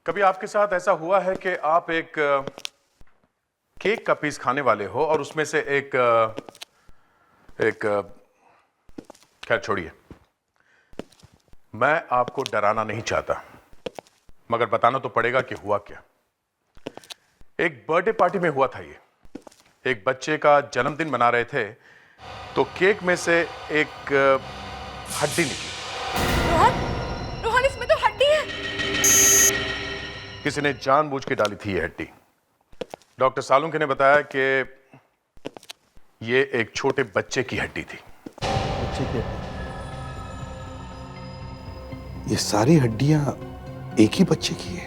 कभी आपके साथ ऐसा हुआ है कि आप एक केक का पीस खाने वाले हो और उसमें से खैर छोड़िए, मैं आपको डराना नहीं चाहता, मगर बताना तो पड़ेगा कि हुआ क्या। एक बर्थडे पार्टी में हुआ था ये। एक बच्चे का जन्मदिन मना रहे थे तो केक में से एक हड्डी निकली। रोहन, रोहन इसमें तो हड्डी है। किसी ने जानबूझ के डाली थी ये हड्डी। डॉक्टर सालुंखे ने बताया कि ये एक छोटे बच्चे की हड्डी थी। बच्चे की हड्डी? ये सारी हड्डियां एक ही बच्चे की है?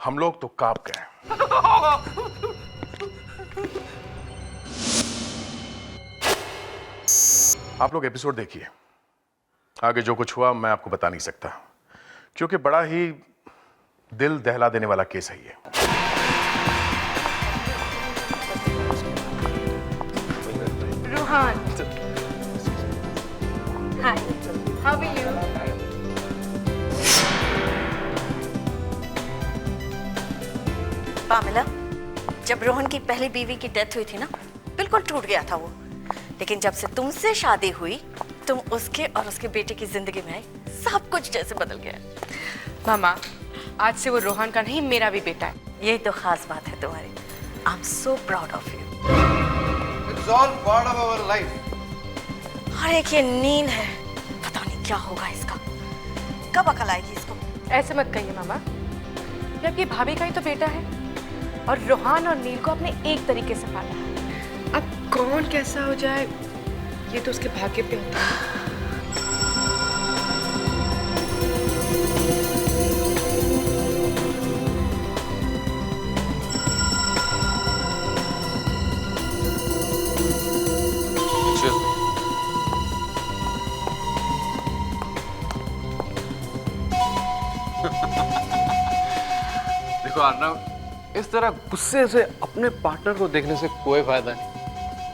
हम लोग तो कांप गए। आप लोग एपिसोड देखिए, आगे जो कुछ हुआ मैं आपको बता नहीं सकता, क्योंकि बड़ा ही दिल दहला देने वाला केस है ये। रोहन, हाय, हाउ आर यू? पामेला, जब रोहन की पहली बीवी की डेथ हुई थी ना, बिल्कुल टूट गया था वो। लेकिन जब से तुमसे शादी हुई, तुम उसके और उसके बेटे की जिंदगी में आई, सब कुछ जैसे बदल गया। मामा, आज से वो रोहन का नहीं, मेरा भी बेटा है। यही तो खास बात है तुम्हारी। I am so proud of you. It's all part of our life. और एक ये नील है, पता नहीं क्या होगा इसका, कब अकल आएगी इसको। ऐसे मत कहिए मामा, ये आपकी भाभी का ही तो बेटा है और रोहन और नील को अपने एक तरीके से पाला है। अब कौन कैसा हो जाए ये तो उसके भाग्य पे होता है। देखो अर्नव, इस तरह गुस्से से अपने पार्टनर को देखने से कोई फायदा नहीं।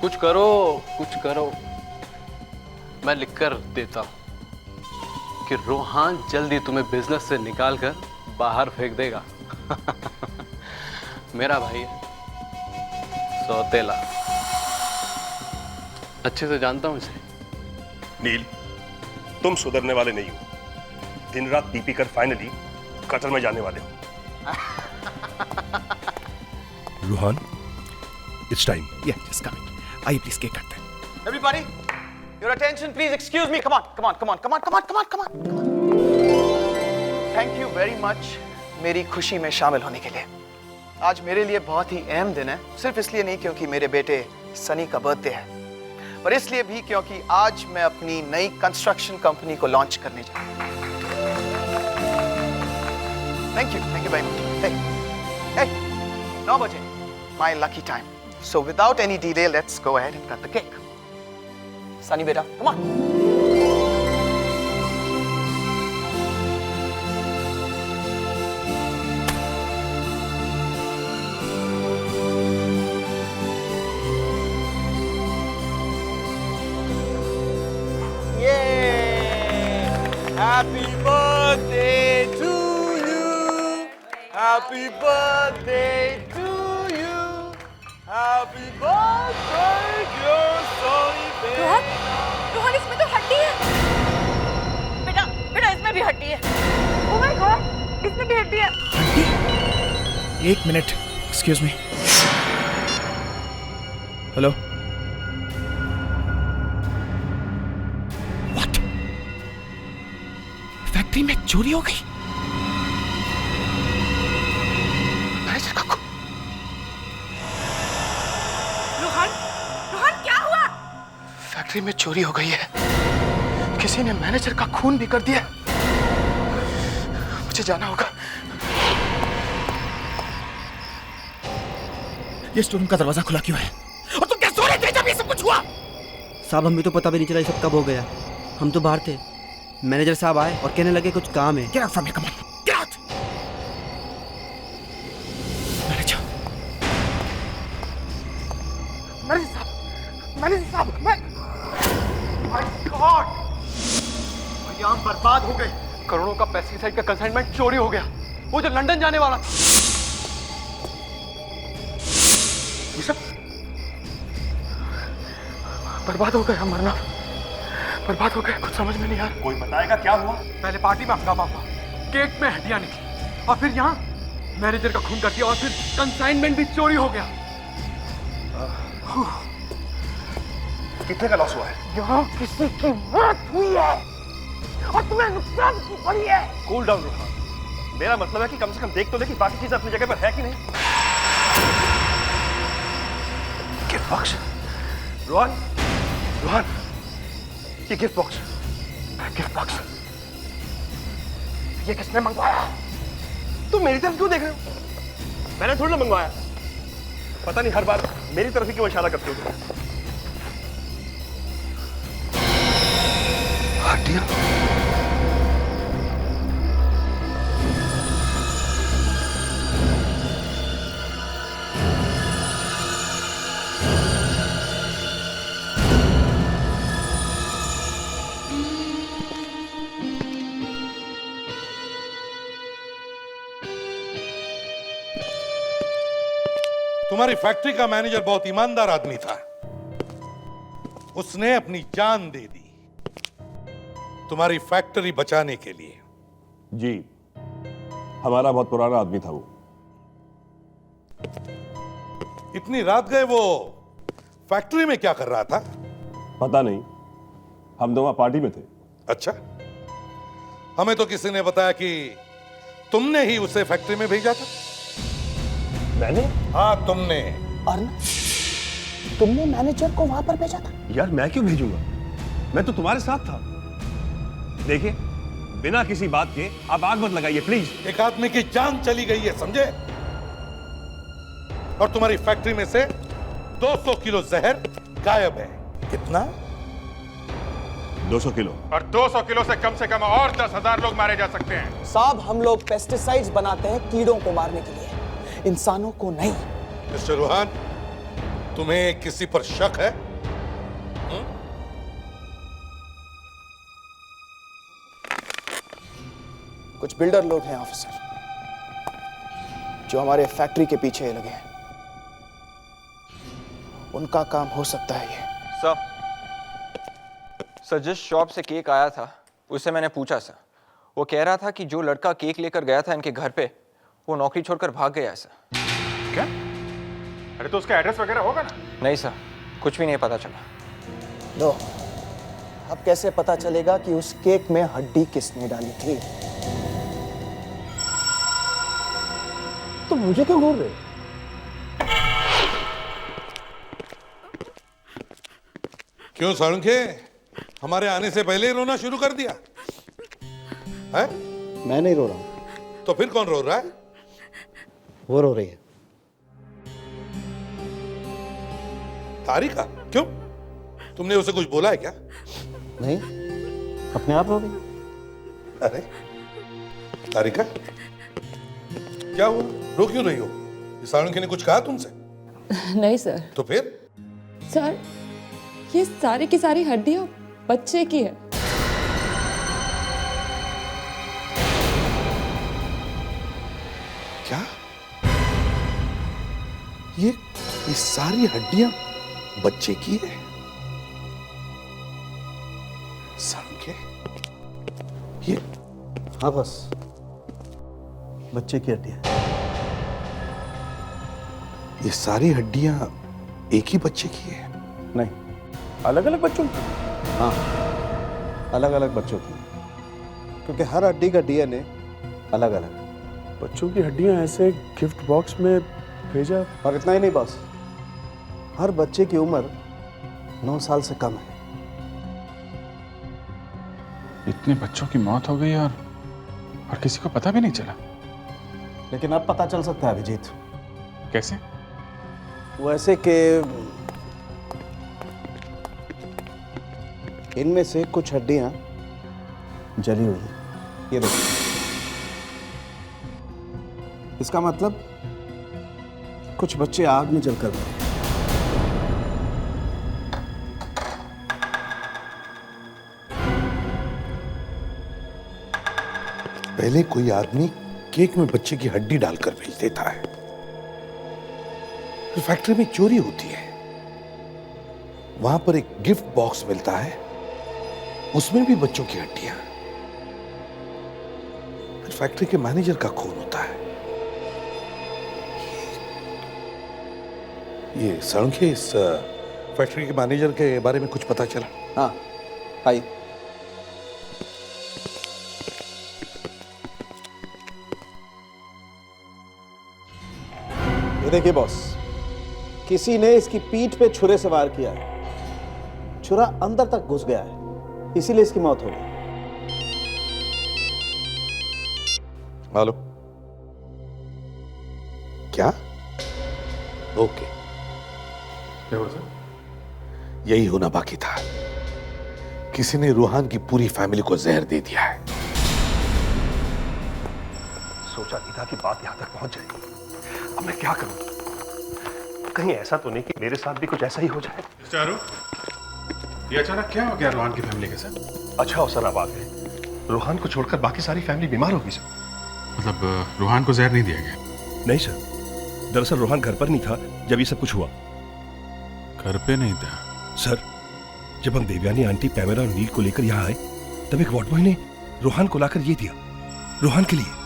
कुछ करो, कुछ करो। मैं लिखकर देता हूं कि रोहन जल्दी तुम्हें बिजनेस से निकाल कर बाहर फेंक देगा। मेरा भाई है, सौतेला, अच्छे से जानता हूं इसे। नील, तुम सुधरने वाले नहीं हो। दिन रात पी कर फाइनली कतर में जाने वाले हो। Rohan, it's time. Yeah, just coming. आइए प्लीज केक काटते हैं। Everybody, your attention please. Excuse me. Come on, come on, come on, come on, come on, come on, come on, come on. Thank you very much मेरी खुशी में शामिल होने के लिए। आज मेरे लिए बहुत ही अहम दिन है, सिर्फ इसलिए नहीं क्योंकि मेरे बेटे सनी का बर्थडे है, पर इसलिए भी क्योंकि आज मैं अपनी नई कंस्ट्रक्शन कंपनी को लॉन्च करने जा रहा हूं। Thank you very much. Hey 9 बजे, my lucky time. So without any delay, let's go ahead and cut the cake. Sunny beta, come on. Yay! Happy birthday to you. Happy birthday to you. Happy birthday, dear Sonny baby. Rohan, Rohan इसमें तो हड्डी है। बेटा, बेटा इसमें भी हड्डी है। ओह माय गॉड, इसमें भी हड्डी है। एक minute, excuse me. Hello. What? Factory में चोरी हो गई? मैनेजर का खून। रोहन, रोहन क्या हुआ? फैक्ट्री में चोरी हो गई है। किसी ने मैनेजर का खून भी कर दिया। मुझे जाना होगा। ये स्टोर का दरवाजा खुला क्यों है? और तुम क्या सो रहे थे जब ये सब कुछ हुआ? साहब हमें तो पता भी नहीं चला ये सब कब हो गया। हम तो बाहर थे, मैनेजर साहब आए और कहने लगे कुछ काम है। Get out from here, come on. Get out. Manager my God, यहाँ बर्बाद हो गए। करोड़ों का पेस्टिसाइड का कंसाइनमेंट चोरी हो गया, वो जो लंदन जाने वाला था। ये सब बर्बाद हो गया, मरना बर्बाद हो गया, कुछ समझ में नहीं आ रहा। कोई बताएगा क्या हुआ? पहले पार्टी में हंगामा हुआ, केक में हड्डियां निकली, और फिर यहाँ मैनेजर का खून कर दिया, और फिर कंसाइनमेंट भी चोरी हो गया। कितने का लॉस हुआ है? यहाँ किसी की मौत हुई है और तुम्हें नुकसान की पड़ी है। कूल डाउन रोहन, मेरा मतलब है कि कम से कम देख तो ले कि बाकी चीजें अपनी जगह पर है कि नहीं। गिफ्ट बॉक्स, रोहन, रोहन, ये गिफ्ट बॉक्स, गिफ्ट बॉक्स ये किसने मंगवाया? तुम मेरी तरफ क्यों देख रहे हो? मैंने थोड़ी ना मंगवाया। पता नहीं हर बार मेरी तरफ ही क्यों इशारा करते हो? हड्डियां? तुम्हारी फैक्ट्री का मैनेजर बहुत ईमानदार आदमी था। उसने अपनी जान दे दी तुम्हारी फैक्ट्री बचाने के लिए। जी, हमारा बहुत पुराना आदमी था वो। इतनी रात गए वो फैक्ट्री में क्या कर रहा था? पता नहीं, हम तो वहां पार्टी में थे। अच्छा, हमें तो किसी ने बताया कि तुमने ही उसे फैक्ट्री में भेजा था। मैंने? हाँ, तुमने। अर्न, तुमने मैनेजर को वहां पर भेजा था? यार मैं क्यों भेजूंगा, मैं तो तुम्हारे साथ था। देखिए, बिना किसी बात के आप आग मत लगाइए प्लीज। एक आदमी की जान चली गई है, समझे? और तुम्हारी फैक्ट्री में से 200 किलो जहर गायब है। कितना? 200 किलो। और 200 किलो से कम और 10,000 लोग मारे जा सकते हैं। साहब, हम लोग पेस्टिसाइड्स बनाते हैं कीड़ों को मारने के लिए, इंसानों को नहीं। मिस्टर रोहन, तुम्हें किसी पर शक है? कुछ बिल्डर लोग हैं ऑफिसर, जो हमारे फैक्ट्री के पीछे लगे हैं। उनका काम हो सकता है ये। सर जिस शॉप से केक आया था उससे मैंने पूछा सर, वो कह रहा था कि जो लड़का केक लेकर गया था इनके घर पे वो नौकरी छोड़कर भाग गया है सर। क्या? अरे तो उसका एड्रेस वगैरह होगा ना? नहीं सर, कुछ भी नहीं पता चला। लो, अब कैसे पता चलेगा कि उस केक में हड्डी किसने डाली थी? तो मुझे क्यों घूर रहे? क्यों साळुंखे, हमारे आने से पहले ही रोना शुरू कर दिया है? मैं नहीं रो रहा हूं। तो फिर कौन रो रहा है? वो रो रही है। तारिका? क्यों, तुमने उसे कुछ बोला है क्या? नहीं, अपने आप रो गई। अरे तारिका, क्या हुआ, रो क्यों रही हो? साळुंखे ने कुछ कहा तुमसे? नहीं सर। तो फिर? सर, ये सारी की सारी हड्डियां बच्चे की है। क्या? ये सारी हड्डियां बच्चे की है? साळुंखे, ये? हाँ बस, बच्चे की हड्डियां। ये सारी हड्डियां एक ही बच्चे की है? नहीं, अलग अलग बच्चों की। हाँ, अलग अलग बच्चों की, क्योंकि हर हड्डी का डीएनए अलग अलग है। बच्चों की हड्डियां ऐसे गिफ्ट बॉक्स में भेजा? और इतना ही नहीं बस, हर बच्चे की उम्र 9 साल से कम है। इतने बच्चों की मौत हो गई और किसी को पता भी नहीं चला। लेकिन अब पता चल सकता है अभिजीत। कैसे? वो ऐसे कि इनमें से कुछ हड्डियां जली हुई हैं। ये देखो, इसका मतलब कुछ बच्चे आग में जलकर मरे। पहले कोई आदमी केक में बच्चे की हड्डी डालकर भेज देता है, फिर फैक्ट्री में चोरी होती है, वहां पर एक गिफ्ट बॉक्स मिलता है, उसमें भी बच्चों की हड्डियां, फिर फैक्ट्री के मैनेजर का खून होता है। ये सड़के इस फैक्ट्री के मैनेजर के बारे में कुछ पता चला? हाँ, आइए। ये देखिए बॉस, किसी ने इसकी पीठ पे छुरे से वार किया है। छुरा अंदर तक घुस गया है, इसीलिए इसकी मौत हो गई। हेलो, क्या? ओके, क्या हुआ सर? यही होना बाकी था। किसी ने रूहान की पूरी फैमिली को जहर दे दिया है। सोचा नहीं था कि बात यहां तक पहुंच जाएगी। अब मैं क्या करूं? कहीं ऐसा तो नहीं कि मेरे साथ भी कुछ ऐसा ही हो जाए। चारू, ये अचानक क्या हो गया रूहान की फैमिली के साथ? अच्छा हो सर, आप आ गए। रूहान को छोड़कर बाकी सारी फैमिली बीमार होगी सर। मतलब रूहान को जहर नहीं दिया गया? नहीं सर, दरअसल रूहान घर पर नहीं था जब ये सब कुछ हुआ। घर पे नहीं था? सर, जब हम देवयानी आंटी, पैमेला और नील को लेकर यहाँ आए, तब एक वार्ड बॉय ने रूहान को लाकर ये दिया, रूहान के लिए।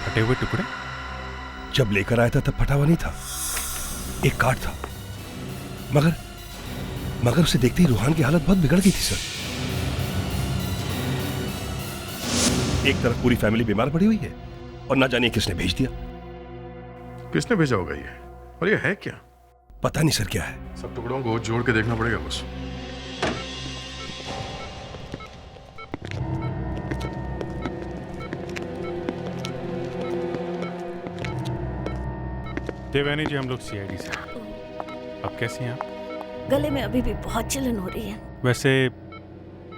फटे हुए टुकड़े? जब लेकर आया था तब फटा हुआ नहीं था, एक कार्ड था, मगर उसे देखते ही रूहान की हालत बहुत बिगड़ गई थी सर। एक तरफ पूरी फैमिली बीमार पड़ी हुई है और ना जानिए किसने भेज दिया। किसने भेजा होगा ये? और ये है क्या? पता नहीं सर क्या है। सब टुकड़ों को जोड़ के देखना पड़ेगा बस। देवयानी जी, हम लोग सीआईडी से। अब कैसी हैं आप? गले में अभी भी बहुत जलन हो रही है। वैसे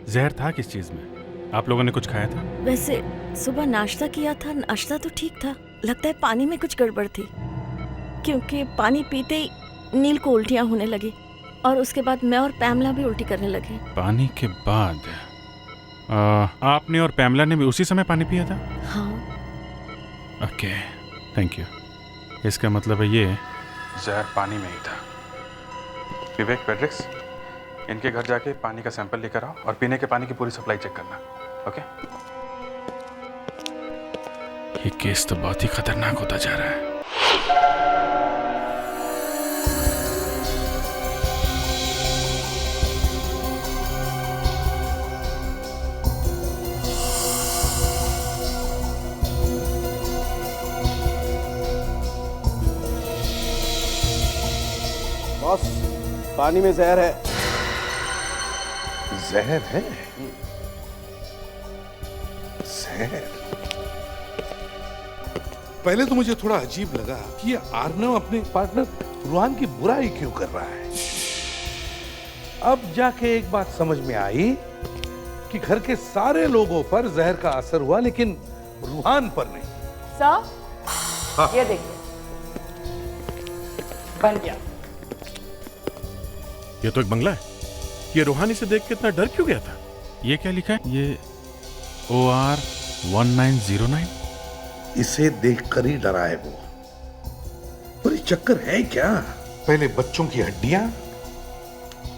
जहर था किस चीज में? आप लोगों ने कुछ खाया था? वैसे सुबह नाश्ता किया था, नाश्ता तो ठीक था, लगता है पानी में कुछ गड़बड़ थी, क्योंकि पानी पीते ही नील को उल्टियां होने लगी और उसके बाद मैं और पैमला भी उल्टी करने लगे। पानी के बाद आपने और पैमला ने भी उसी समय पानी पिया था? हाँ। Okay, thank you. इसका मतलब है ये जहर पानी में ही था। विवेक, पेड्रिक्स, इनके घर जाके पानी का सैंपल लेकर आओ और पीने के पानी की पूरी सप्लाई चेक करना। ओके? ये केस तो बहुत ही खतरनाक होता जा रहा है। बॉस, पानी में जहर है। जहर है? जहर? पहले तो मुझे थोड़ा अजीब लगा कि ये आर्नव अपने पार्टनर रूहान की बुराई क्यों कर रहा है। अब जाके एक बात समझ में आई कि घर के सारे लोगों पर जहर का असर हुआ, लेकिन रूहान पर नहीं। सर, ये देखिए, बन गया। ये तो एक बंगला है। ये रूहानी से देख के इतना डर क्यों गया था? ये क्या लिखा है? ये OR 1909? इसे देखकर ही डरा है वो। पर ये चक्कर है क्या? पहले बच्चों की हड्डियां,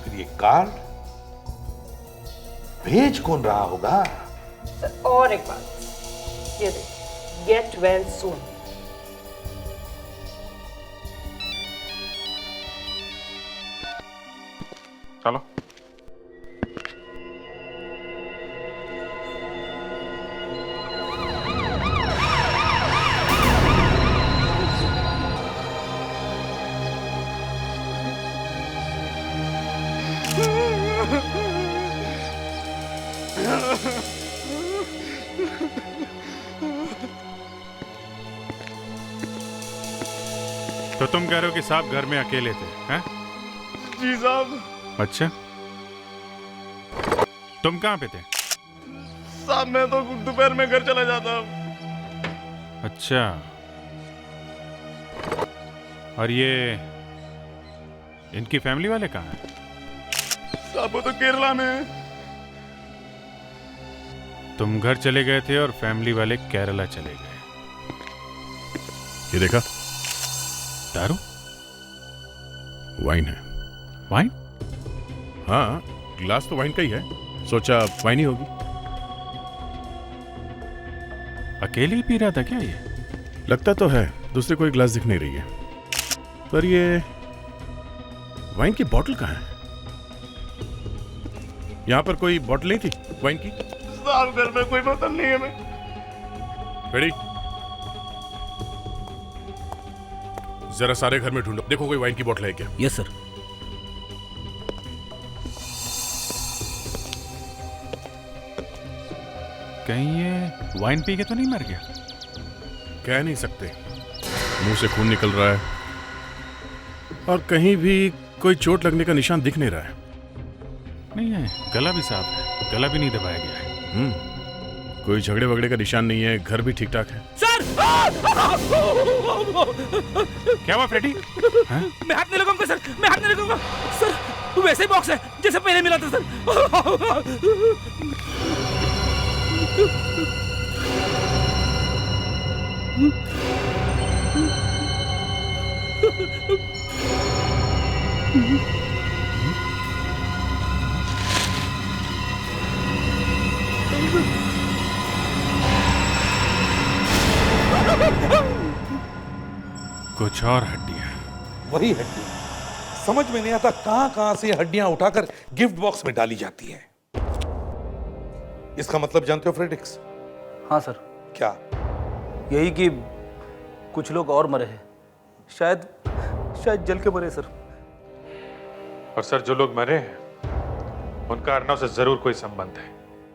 फिर ये कार्ड। भेज कौन रहा होगा? सर, और एक बात, ये देखिए, गेट वेल सून। चलो। तो तुम कह रहे हो कि साहब घर में अकेले थे, हैं? जी साहब। अच्छा, तुम कहाँ पे थे? साहब, मैं तो दोपहर में घर चला जाता हूँ। अच्छा, और ये इनकी फैमिली वाले कहाँ हैं? साहब वो तो केरला में है। तुम घर चले गए थे और फैमिली वाले केरला चले गए। ये देखा, दारू? वाइन है। वाइन? हाँ, ग्लास तो वाइन का ही है, सोचा वाइन ही होगी। अकेले ही पी रहा था क्या ये? लगता तो है, दूसरे कोई ग्लास दिख नहीं रही है। पर ये वाइन की बोतल कहाँ है? यहाँ पर कोई बोतल नहीं थी वाइन की? साहब घर में कोई बोतल नहीं है। मैं रेडी, जरा सारे घर में ढूंढो, देखो कोई वाइन की बोतल है क्या। Yes sir. कहीं ये वाइन पी के तो नहीं मर गया? कह नहीं सकते, मुंह से खून निकल रहा है और कहीं भी कोई चोट लगने का निशान दिख नहीं रहा है। नहीं है, गला भी साफ है, गला भी नहीं दबाया गया है। कोई झगड़े वगड़े का निशान नहीं है, घर भी ठीक ठाक है। सर! क्या हुआ फ्रेडी? मैं हाथ नहीं लगाऊंगा सर, मैं हाथ नहीं लगाऊंगा सर। वैसे ही बॉक्स है जैसे पहले मिला था सर। कुछ और हड्डियां। वही हड्डियां, समझ में नहीं आता कहां कहां से हड्डियां उठाकर गिफ्ट बॉक्स में डाली जाती है। इसका मतलब जानते हो फ्रेडिक्स? हाँ सर। क्या? यही कि कुछ लोग और मरे हैं, शायद जल के मरे सर। और सर जो लोग मरे हैं उनका अर्नव से जरूर कोई संबंध है,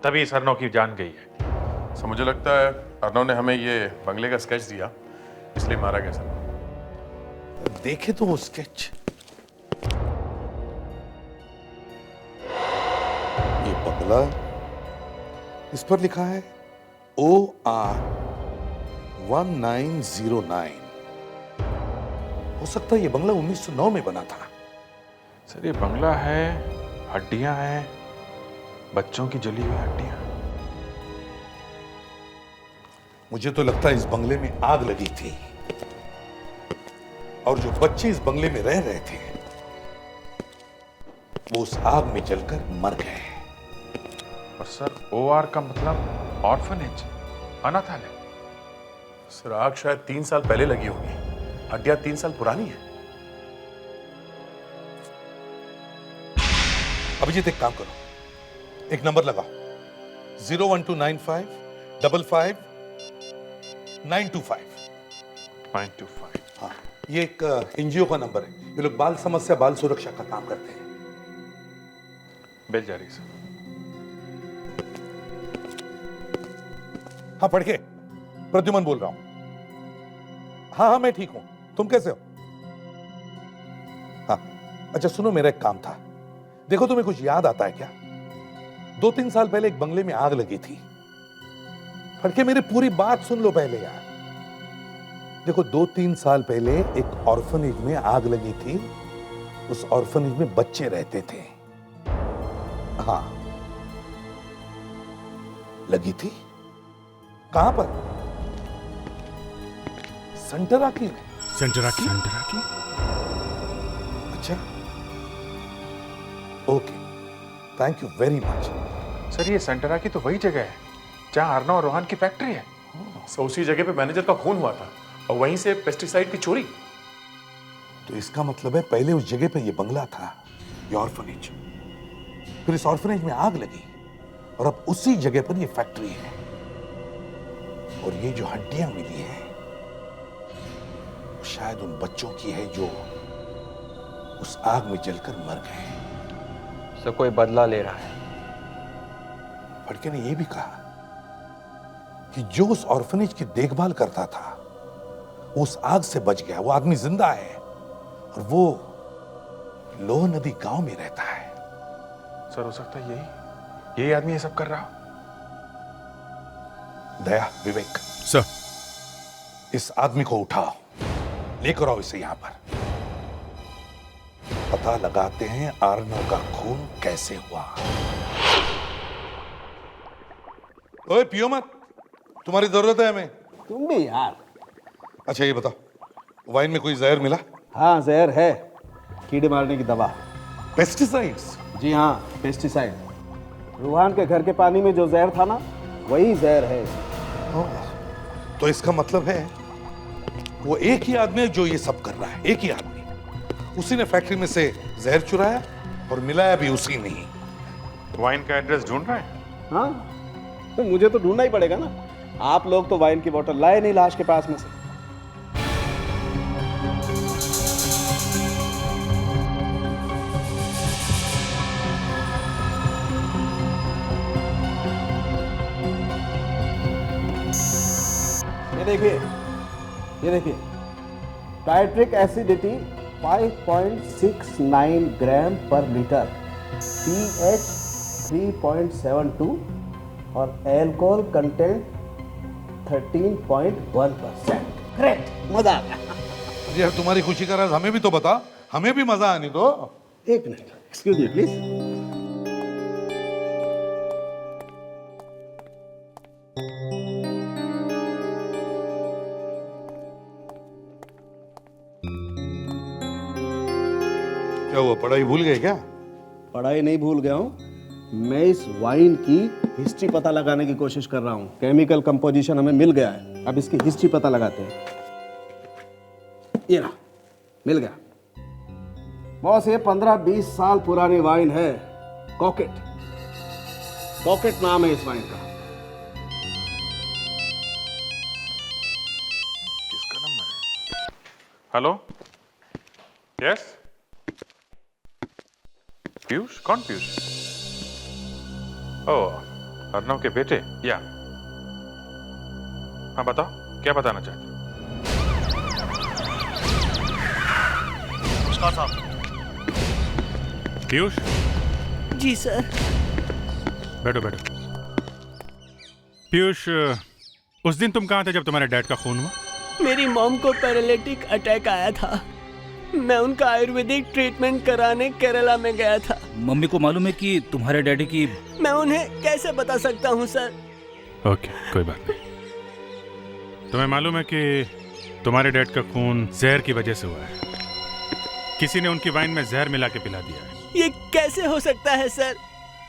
तभी इस अर्नव की जान गई है। सर मुझे लगता है अर्नव ने हमें ये बंगले का स्केच दिया, इसलिए मारा गया सर। देखे तो वो स्केच, ये बंगला, इस पर लिखा है OR 1909। हो सकता है ये बंगला 1909 में बना था। सर ये बंगला है, हड्डियां हैं, बच्चों की जली हुई हड्डियां। मुझे तो लगता है इस बंगले में आग लगी थी और जो बच्चे इस बंगले में रह रहे थे वो उस आग में जलकर मर गए। और सर OR का मतलब ऑर्फनेज, अनाथालय। सर आग शायद 3 साल पहले लगी होगी, हड्डियां 3 साल पुरानी है। अभिजीत एक काम करो, एक नंबर लगाओ 01295 55 925। 925। हाँ, ये एक NGO का नंबर है। ये लोग बाल समस्या बाल सुरक्षा का काम करते हैं। बेल जारी सर। हाँ पढ़ के। प्रद्युमन बोल रहा हूं। हाँ मैं ठीक हूं, तुम कैसे हो? हाँ अच्छा सुनो, मेरा एक काम था। देखो तुम्हें कुछ याद आता है क्या? 2-3 साल पहले एक बंगले में आग लगी थी। फड़के मेरी पूरी बात सुन लो पहले यार। देखो 2-3 साल पहले एक ऑर्फनेज में आग लगी थी। उस ऑर्फनेज में बच्चे रहते थे। हाँ लगी थी। कहां पर? सेंटराकी में। सेंटराकी? सेंटराकी? अच्छा okay, thank you very much. Sir ये सेंटराकी तो वही जगह है जहां अर्नव और रोहन की फैक्ट्री है। सो उसी जगह पे मैनेजर का खून हुआ था और वहीं से पेस्टिसाइड की चोरी। तो इसका मतलब है पहले उस जगह पे ये बंगला था, ये ऑर्फनेज। फिर इस ऑर्फनेज में आग लगी और अब उसी जगह पर ये फैक्ट्री है। और ये जो हड्डियां मिली हैं शायद उन बच्चों की है जो उस आग में जलकर मर गए। सर कोई बदला ले रहा है। फड़के ने यह भी कहा कि जो उस ऑर्फनेज की देखभाल करता था वो उस आग से बच गया। वो आदमी जिंदा है और वो लोह नदी गांव में रहता है। सर हो सकता है यही आदमी ये सब कर रहा। दया, विवेक सर, इस आदमी को उठाओ, लेकर आओ इसे यहां पर। पता लगाते हैं आर्नव का खून कैसे हुआ। ओए पियो मत, तुम्हारी जरूरत है हमें। तुम भी यार। अच्छा ये बताओ, वाइन में कोई जहर मिला? हाँ जहर है, कीड़े मारने की दवा। पेस्टिसाइड्स? जी हाँ, पेस्टिसाइड। रूहान के घर के पानी में जो जहर था ना, वही जहर है। तो इसका मतलब है वो एक ही आदमी है जो ये सब कर रहा है, एक ही आदमी। उसी ने फैक्ट्री में से जहर चुराया और मिलाया भी उसी ने ही। वाइन का एड्रेस ढूंढ रहा है? हाँ, तो मुझे तो ढूंढना ही पड़ेगा ना। आप लोग तो वाइन की बोतल लाए नहीं लाश के पास में से। ये देखिए, नाइट्रिक एसिडिटी 5.69 ग्राम पर लीटर, pH 3.72 और अल्कोहल कंटेंट 13.1%। ग्रेट, मजा आ गया। यार तुम्हारी खुशी का राज हमें भी तो बता, हमें भी मजा आने दो। एक मिनट, एक्सक्यूज मी प्लीज। क्या हुआ, पढ़ाई भूल गए क्या? पढ़ाई नहीं भूल गया हूँ, मैं इस वाइन की हिस्ट्री पता लगाने की कोशिश कर रहा हूँ। केमिकल कंपोजिशन हमें मिल गया है, अब इसकी हिस्ट्री पता लगाते हैं। ये रहा, मिल गया बॉस। ये 15-20 साल पुरानी वाइन है, कॉकेट। कॉकेट नाम है इस वाइन का। किसका नंबर है? Hello, yes Piyush? कौन पीयूष? ओह, अर्नव के बेटे? या हाँ बताओ, क्या बताना चाहते हो? नमस्कार साहब। पीयूष, जी सर। बैठो बैठो। पीयूष, उस दिन तुम कहाँ थे जब तुम्हारे डैड का खून हुआ? मेरी मॉम को पैरालिटिक अटैक आया था, मैं उनका आयुर्वेदिक ट्रीटमेंट कराने केरला में गया था। मम्मी को मालूम है कि तुम्हारे डैडी की? मैं उन्हें कैसे बता सकता हूँ सर? ओके, कोई बात नहीं। तुम्हें मालूम है कि तुम्हारे डैड का खून जहर की वजह से हुआ है। किसी ने उनकी वाइन में जहर मिला के पिला दिया है। ये कैसे हो सकता है सर?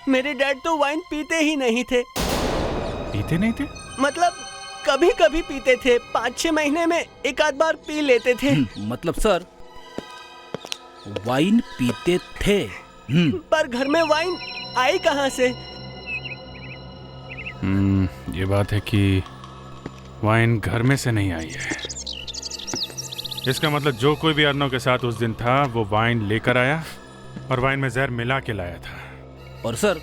मेरे डैड तो वाइन पीते ही नहीं थे। पीते नहीं थे? मतलब कभी कभी पीते थे, 5-6 महीने में एक आध बार पी लेते थे। मतलब सर वाइन पीते थे? पर घर में वाइन आई कहाँ से? ये बात है कि वाइन घर में से नहीं आई है। इसका मतलब जो कोई भी अर्नव के साथ उस दिन था वो वाइन लेकर आया और वाइन में जहर मिला के लाया था। और सर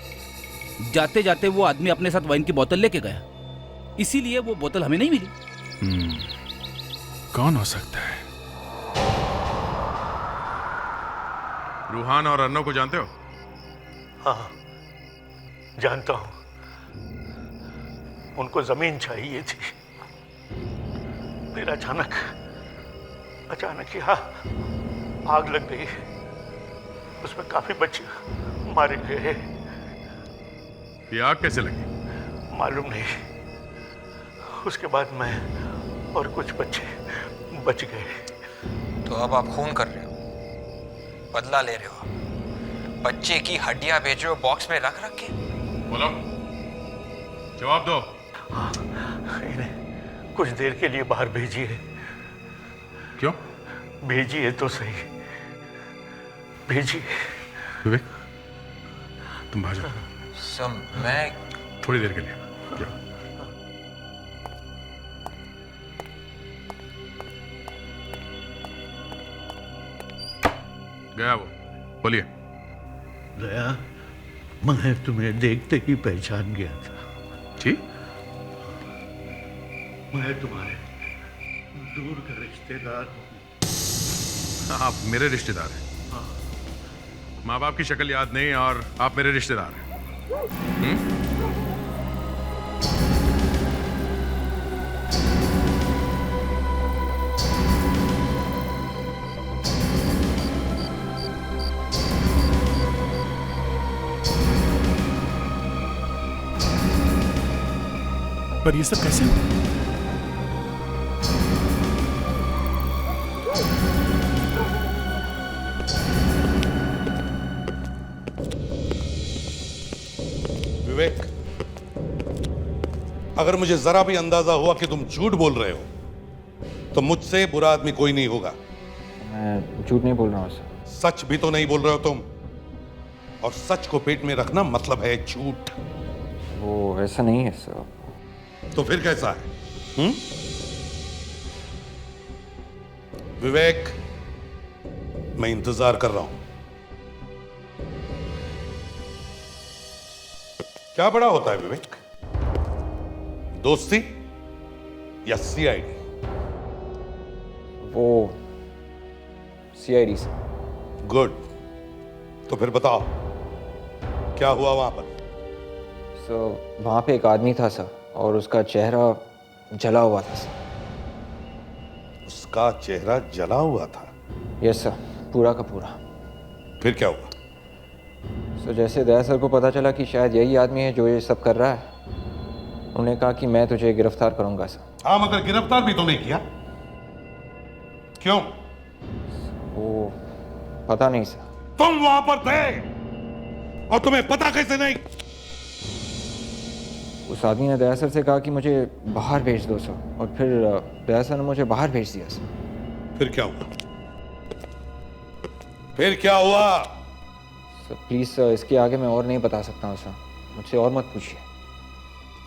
जाते जाते वो आदमी अपने साथ वाइन की बोतल लेके गया, इसीलिए वो बोतल हमें नहीं मिली। कौन हो सकता है? रूहान और अर्नव को जानते हो? हाँ जानता हूं, उनको जमीन चाहिए थी, फिर अचानक यहाँ आग लग गई, उसमें काफी बच्चे मारे गए। ये आग कैसे लगी? मालूम नहीं, उसके बाद मैं और कुछ बच्चे बच गए। तो अब आप खून कर रहे हो, बदला ले रहे हो, बच्चे की हड्डियां बेच रहे हो बॉक्स में रख के। बोलो, जवाब दो। इन्हें कुछ देर के लिए बाहर भेजिए। क्यों? भेजिए तो सही, भेजिए। विवेक, तुम बाहर जाओ। मैं थोड़ी देर के लिए जाओ। गया वो, बोलिए। दया, मैं तुम्हें देखते ही पहचान गया था। जी? मैं तुम्हारे दूर का रिश्तेदार हूँ। आप मेरे रिश्तेदार हैं? हाँ। माँ बाप की शक्ल याद नहीं और आप मेरे रिश्तेदार हैं? पर ये सब कैसे हुआ? विवेक, अगर मुझे जरा भी अंदाजा हुआ कि तुम झूठ बोल रहे हो तो मुझसे बुरा आदमी कोई नहीं होगा। मैं झूठ नहीं बोल रहा हूँ सर। सच भी तो नहीं बोल रहे हो तुम, और सच को पेट में रखना मतलब है झूठ। वो ऐसा नहीं है सर। तो फिर कैसा है? विवेक, मैं इंतजार कर रहा हूं। क्या बड़ा होता है विवेक, दोस्ती या सीआईडी? वो सीआईडी से। गुड, तो फिर बताओ क्या हुआ वहां पर? सर वहां पे एक आदमी था सर, और उसका चेहरा जला हुआ था सर। उसका चेहरा जला हुआ था? यस सर, पूरा का पूरा। फिर क्या हुआ? सर जैसे दया सर को पता चला कि शायद यही आदमी है जो ये सब कर रहा है, उन्होंने कहा कि मैं तुझे गिरफ्तार करूंगा सर। हाँ, मगर गिरफ्तार भी तो नहीं किया, क्यों? वो पता नहीं सर। तुम वहां पर थे और तुम्हें पता कैसे नहीं? उस आदमी ने दया सर से कहा कि मुझे बाहर भेज दो सर, और फिर दया सर ने मुझे बाहर भेज दिया सर। फिर क्या हुआ? फिर क्या हुआ? सर प्लीज सर, इसके आगे मैं और नहीं बता सकता हूँ सर, मुझसे और मत पूछिए।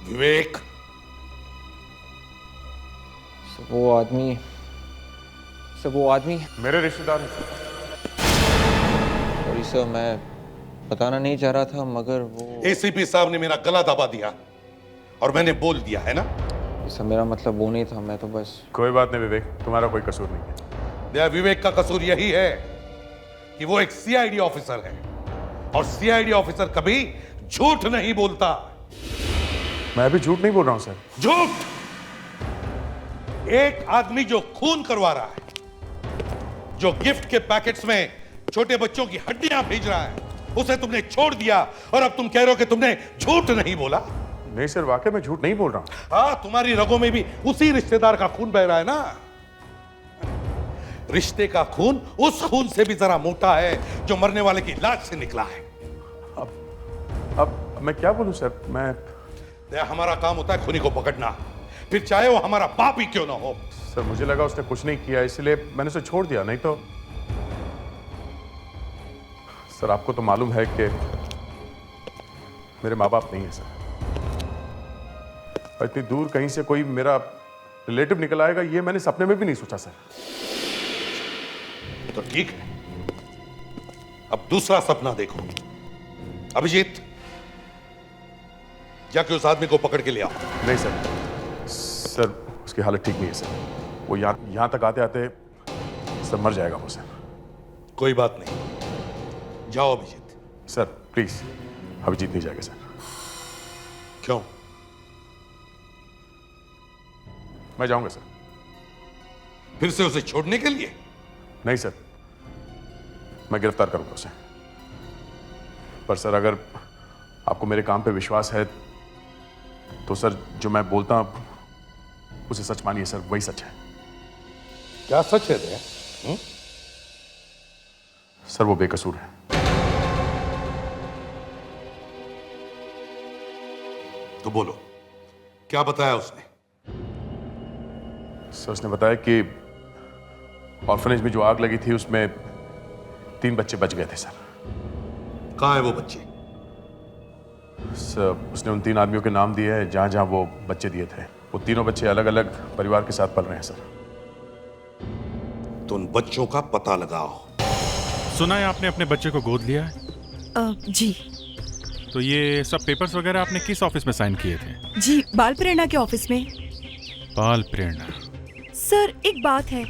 विवेक, सर वो आदमी मेरे रिश्तेदार हैं। सॉरी सर, मैं बताना नहीं चाह रहा था, मगर वो एसीपी साहब ने मेरा गला दबा दिया और मैंने बोल दिया है ना। सर मेरा मतलब वो नहीं था, मैं तो बस। कोई बात नहीं विवेक, तुम्हारा कोई कसूर नहीं है। विवेक का कसूर यही है कि वो एक सीआईडी ऑफिसर है, और सीआईडी ऑफिसर कभी झूठ नहीं बोलता। मैं भी झूठ नहीं बोल रहा हूं सर। झूठ! एक आदमी जो खून करवा रहा है, जो गिफ्ट के पैकेट्स में छोटे बच्चों की हड्डियां भेज रहा है, उसे तुमने छोड़ दिया, और अब तुम कह रहे हो कि तुमने झूठ नहीं बोला। नहीं सर, वाकई में झूठ नहीं बोल रहा हूं। हाँ, तुम्हारी रगों में भी उसी रिश्तेदार का खून बह रहा है ना। रिश्ते का खून उस खून से भी जरा मोटा है जो मरने वाले की लाश से निकला है। अब मैं क्या बोलूं सर? मैं हमारा काम होता है खूनी को पकड़ना, फिर चाहे वो हमारा बाप ही क्यों ना हो। सर मुझे लगा उसने कुछ नहीं किया, इसलिए मैंने उसे छोड़ दिया, नहीं तो। सर आपको तो मालूम है कि मेरे माँ बाप नहीं है सर, और इतनी दूर कहीं से कोई मेरा रिलेटिव निकल आएगा, ये मैंने सपने में भी नहीं सोचा सर। तो ठीक है, अब दूसरा सपना देखो। अभिजीत, जाके उस आदमी को पकड़ के ले आओ। नहीं सर, उसकी हालत ठीक नहीं है सर। वो यहां तक आते आते सर मर जाएगा वो सर। कोई बात नहीं, जाओ अभिजीत। सर प्लीज, अभिजीत नहीं जाएगा सर। क्यों? मैं जाऊंगा सर। फिर से उसे छोड़ने के लिए? नहीं सर, मैं गिरफ्तार करूंगा उसे। पर सर अगर आपको मेरे काम पे विश्वास है तो सर जो मैं बोलता हूं उसे सच मानिए सर, वही सच है। क्या सच है दया? सर वो बेकसूर है। तो बोलो, क्या बताया उसने? सर उसने बताया कि ऑर्फनेज में जो आग लगी थी उसमें 3 बच्चे बच गए थे सर। कहाँ है वो बच्चे? सर उसने उन 3 आदमियों के नाम दिए हैं जहां जहां वो बच्चे दिए थे। वो तीनों बच्चे अलग अलग परिवार के साथ पल रहे हैं सर। तो उन बच्चों का पता लगाओ। सुना है आपने अपने बच्चे को गोद लिया है? जी तो ये सब पेपर्स वगैरह आपने किस ऑफिस में साइन किए थे? जी, बाल प्रेरणा के ऑफिस में। बाल प्रेरणा। सर एक बात है,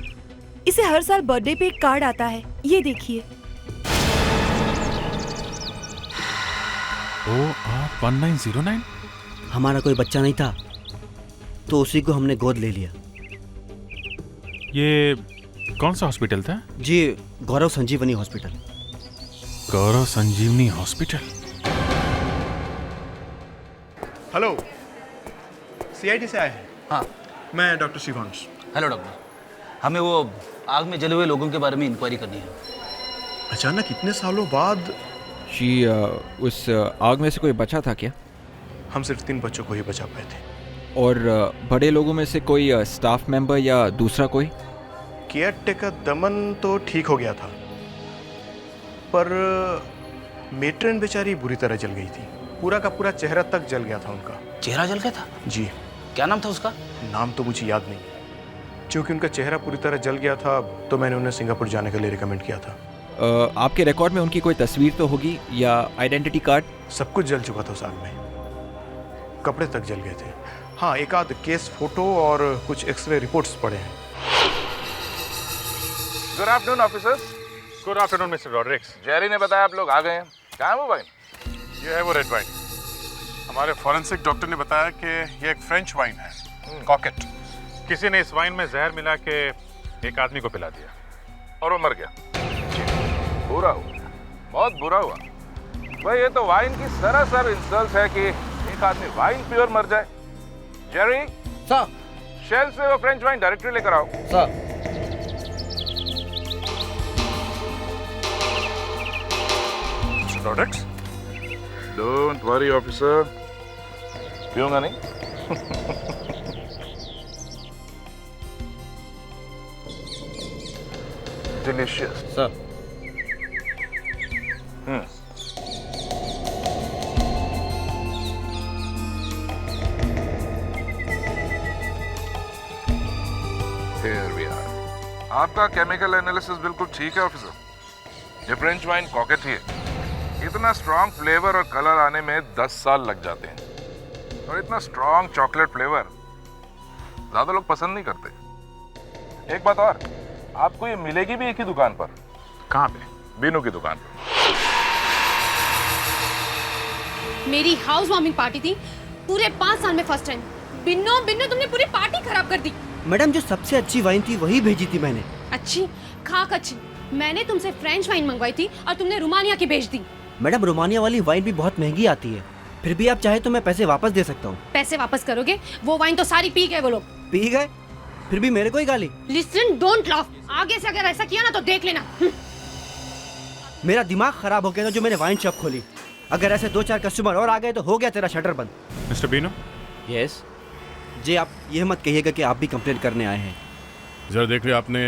इसे हर साल बर्थडे पे एक कार्ड आता है, ये देखिए। OR1909। हमारा कोई बच्चा नहीं था तो उसी को हमने गोद ले लिया। ये कौन सा हॉस्पिटल था? जी, गौरव संजीवनी हॉस्पिटल। गौरव संजीवनी हॉस्पिटल। हेलो सीआईडी से आए हैं। हाँ, मैं डॉक्टर शिवांश। Hello doctor. हमें वो आग में जले हुए लोगों के बारे में इंक्वायरी करनी है। अचानक इतने सालों बाद? जी उस आग में से कोई बचा था क्या? हम सिर्फ 3 बच्चों को ही बचा पाए थे। और बड़े लोगों में से कोई स्टाफ मेंबर या दूसरा कोई? केयर टेकर दमन तो ठीक हो गया था, पर मेट्रन बेचारी बुरी तरह जल गई थी। पूरा का पूरा चेहरा तक जल गया था उनका। चेहरा जल गया था? जी। क्या नाम था उसका? नाम तो मुझे याद नहीं, क्योंकि उनका चेहरा पूरी तरह जल गया था तो मैंने उन्हें सिंगापुर जाने के लिए रिकमेंड किया था। आपके रिकॉर्ड में उनकी कोई तस्वीर तो होगी या आइडेंटिटी कार्ड? सब कुछ जल चुका था उस आग में, कपड़े तक जल गए थे। हाँ, एक आध केस फोटो और कुछ एक्सरे रिपोर्ट्स पड़े हैं। Good afternoon officers. Good afternoon mister Rodrigues. Jerry ने बताया आप लोग आ गए हैं। कहाँ है वो वाइन? ये है वो रेड वाइन। हमारे फॉरेंसिक डॉक्टर ने बताया कि ये एक फ्रेंच वाइन है, कॉकेट। किसी ने इस वाइन में जहर मिला के एक आदमी को पिला दिया और वो मर गया। बुरा हुआ, बहुत बुरा हुआ भाई। ये तो वाइन की सरासर इंसल्ट है कि एक आदमी वाइन पी और मर जाए। जेरी सर, शेल से वो फ्रेंच वाइन डायरेक्टली लेकर आओ। Sir. Products don't worry officer, पीऊंगा नहीं। Delicious sir. Here we are. आपका केमिकल एनालिसिस बिल्कुल ठीक है ऑफिसर। ये फ्रेंच वाइन कॉकेट ही है। इतना स्ट्रॉन्ग फ्लेवर और कलर आने में 10 साल लग जाते हैं, और इतना स्ट्रॉन्ग चॉकलेट फ्लेवर ज्यादा लोग पसंद नहीं करते। एक बात और, आपको ये मिलेगी भी एक ही दुकान पर। कहाँ पे? बीनू की दुकान पर। मेरी हाउस वार्मिंग पार्टी थी, पूरे 5 साल में फर्स्ट टाइम। बिन्नो बिन्नो, तुमने पूरी पार्टी खराब कर दी। मैडम, जो सबसे अच्छी वाइन थी वही भेजी थी मैंने। अच्छी? खाक अच्छी। मैंने तुमसे फ्रेंच वाइन मंगवाई थी और तुमने रोमानिया की भेज दी। मैडम, रोमानिया वाली वाइन भी बहुत महंगी आती है। फिर भी आप चाहे तो मैं पैसे वापस दे सकता हूँ। पैसे वापस करोगे? वो वाइन तो सारी पी गए वो लोग। पी गए? फिर भी मेरे को ही गाली। Listen, don't laugh. आगे से अगर ऐसा किया ना तो देख लेना। मेरा दिमाग खराब हो गया था जो मैंने वाइन शॉप खोली। अगर ऐसे 2-4 कस्टमर और आ गए तो हो गया तेरा शटर बंद। मिस्टर बीनो। यस जी। आप ये मत कहिएगा कि आप भी कंप्लेन करने आए हैं। जरा देख लिया, आपने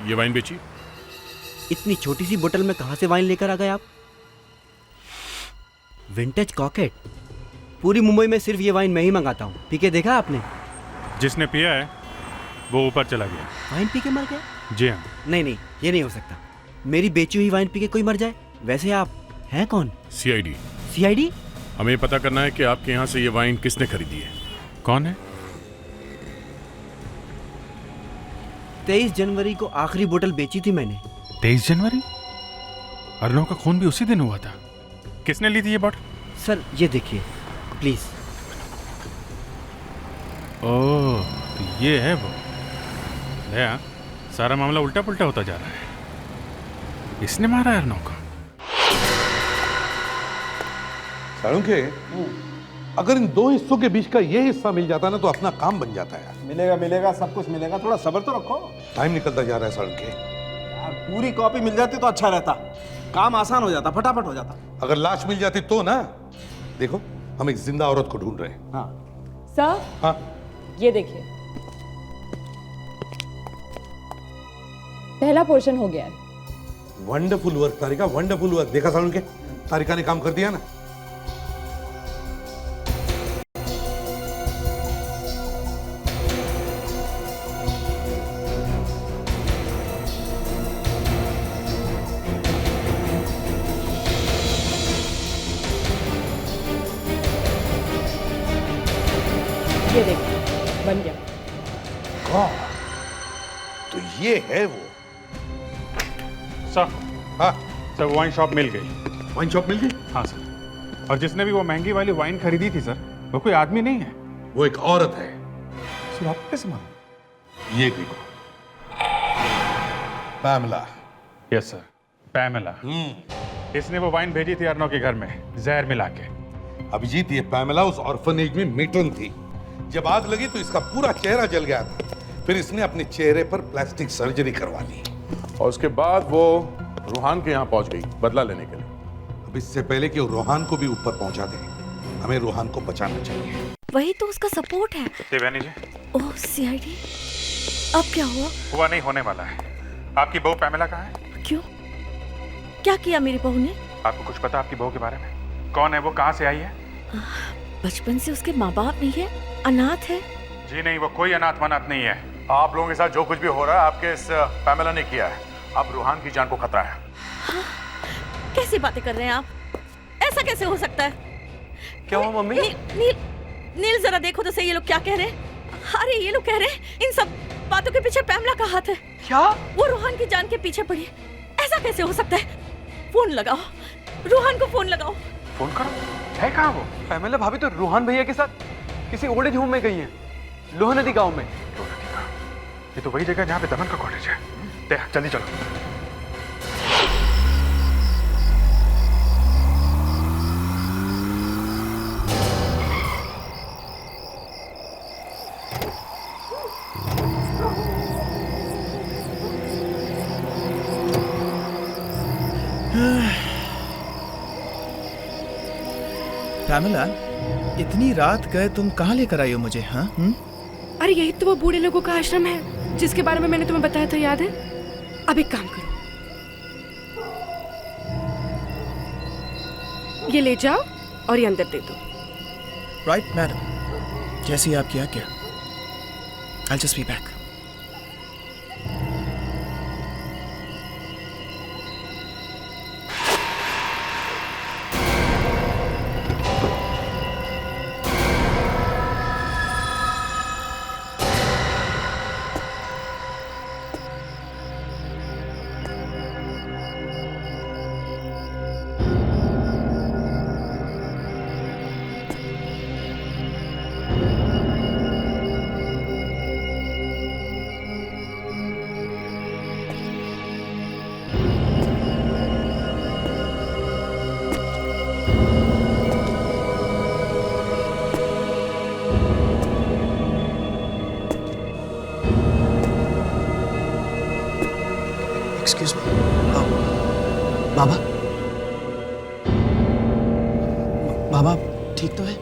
ये वाइन बेची? इतनी छोटी सी बोतल में कहाँ से वाइन लेकर आ गए आप? विंटेज कॉकेट। पूरी मुंबई में सिर्फ ये वाइन मैं ही मंगाता हूँ। पी के देखा आपने? जिसने पिया है वो ऊपर चला गया। वाइन पी के मर गया? जी हाँ। नहीं नहीं, ये नहीं हो सकता। मेरी बेची हुई वाइन पी के कोई मर जाए? वैसे आप हैं कौन? सीआईडी। सीआईडी? हमें पता करना है कि आपके यहाँ से ये वाइन किसने खरीदी है। कौन है? 23 जनवरी को आखिरी बोतल बेची थी मैंने। 23 जनवरी? अर्नव का खून भी उसी दिन हुआ था। किसने ली थी ये बॉटल? सर ये देखिए प्लीज। ओह, तो ये है वो। भैया, सारा मामला उल्टा पुल्टा होता जा रहा है। इसने मारा है अर्नव को। साळुंखे, अगर इन 2 हिस्सों के बीच का ये हिस्सा मिल जाता ना तो अपना काम बन जाता है। मिलेगा मिलेगा, सब कुछ मिलेगा, थोड़ा सब्र तो रखो। टाइम निकलता जा रहा है साळुंखे। यार, पूरी कॉपी मिल जाती तो अच्छा रहता, काम आसान हो जाता, फटाफट हो जाता। अगर लाश मिल जाती तो ना। देखो, हम एक जिंदा औरत को ढूंढ रहे हैं। हाँ सर। हाँ, ये देखिए, पहला पोर्शन हो गया है। वंडरफुल वर्क तारिका, वंडरफुल वर्क। देखा साळुंखे, तारिका ने काम कर दिया ना। ये देखिए, बन गया। तो ये है वो। सर। हाँ सर, वाइन शॉप मिल गई। वाइन शॉप मिल गई? हाँ सर। और जिसने भी वो महंगी वाली वाइन खरीदी थी सर, वो कोई आदमी नहीं है, वो एक औरत है। सर आपको कैसे मालूम? ये देखो, पैमला। Yes sir, Pamela. इसने वो वाइन भेजी थी अर्नव के घर में जहर मिला के। अभिजीत, ये पैमेला उस ऑर्फनेज में मेट्रन थी जब आग लगी तो इसका पूरा चेहरा जल गया था। फिर इसने अपने चेहरे पर प्लास्टिक सर्जरी करवा ली और उसके बाद वो रूहान के यहाँ पहुंच गई बदला लेने के लिए। अब इससे पहले कि वो रूहान को भी ऊपर पहुंचा दे, हमें रूहान को बचाना चाहिए। वही तो उसका सपोर्ट है। देवयानी जी, ओह सीआईडी, अब क्या हुआ? हुआ नहीं, होने वाला है। आपकी बहू पैमेला कहाँ है? क्यों? क्या किया मेरी बहू ने? आपको कुछ पता आपकी बहू के बारे में? कौन है वो, कहाँ से आई है? बचपन से उसके माँ बाप नहीं है, अनाथ है। जी नहीं, वो कोई अनाथ वनाथ नहीं है। आप लोगों के साथ जो कुछ भी हो रहा है आपके इस पैमेला ने किया है। अब रूहान की जान को खतरा है। कैसी बातें कर रहे हैं आप? ऐसा कैसे हो सकता है? क्या हुआ मम्मी? नील जरा देखो तो सही, ये लोग क्या कह रहे हैं। अरे ये लोग कह रहे हैं इन सब बातों के पीछे पैमला का हाथ है। क्या? वो रूहान की जान के पीछे पड़ी है। ऐसा कैसे हो सकता है? फोन लगाओ, रूहान को फोन लगाओ। फोन करो। है कहाँ वो? पैमेला भाभी तो रूहान भैया के साथ किसी ओल्ड एज होम में गई है, लोहा नदी गांव में। ये तो वही जगह जहाँ पे दमन का कॉलेज है। जल्दी चलो। पैमेला, इतनी रात गए तुम कहाँ लेकर आई हो मुझे? हाँ? अरे यही तो वो बूढ़े लोगों का आश्रम है जिसके बारे में मैंने तुम्हें बताया था, याद है? अब एक काम करो, ये ले जाओ और ये अंदर दे दो। राइट मैडम, जैसी आपकी आज्ञा। I'll just be back. Excuse me, बाबा, बाबा ठीक तो है?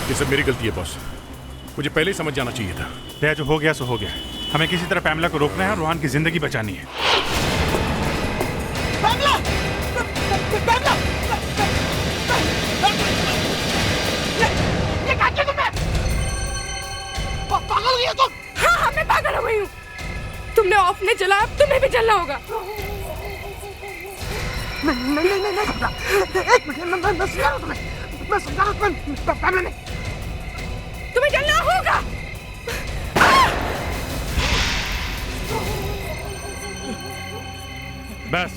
ये सब मेरी गलती है बॉस, मुझे पहले ही समझ जाना चाहिए था। दया, जो हो गया सो हो गया। हमें किसी तरह पैमला को रोकना है और रूहान की जिंदगी बचानी है। पैमला! पैमला! ये क्या किया तुमने? पागल हो गई हो तुम? हाँ, मैं पागल हो गई हूँ। तुमने ऑफ में जला, अब तुम्हें भी जलना होगा। नहीं, एक मिनट, मैं समझा रहा हूँ तुम्हें। मैं समझा रहा हूँ पैमला नहीं। तुम्हें जलना होगा। बस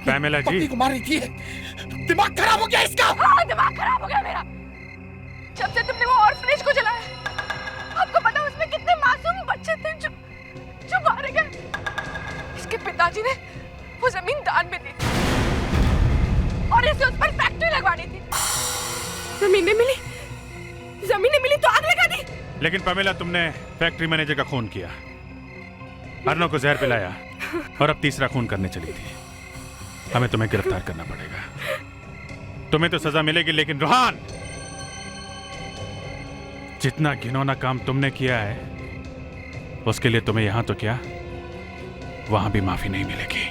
पैमेला जी, पति को मार रही थी, दिमाग खराब हो गया इसका। हाँ, दिमाग खराब हो गया मेरा। जब से तुमने वो ऑर्फनेज को जलाया, आपको पता उसमें कितने मासूम बच्चे थे जो मारे गए। इसके पिताजी ने वो जमीन दान में दी और इसे उस पर फैक्ट्री लगवानी थी। जमीनें मिली तो आग लगा दी। लेकिन पैमेला, तुमने फैक्ट्री मैनेजर का खून किया, अर्नो को जहर पिलाया और अब तीसरा खून करने चली थी। हमें तुम्हें गिरफ्तार करना पड़ेगा। तुम्हें तो सजा मिलेगी, लेकिन रूहान, जितना घिनौना काम तुमने किया है उसके लिए तुम्हें यहां तो क्या, वहां भी माफी नहीं मिलेगी।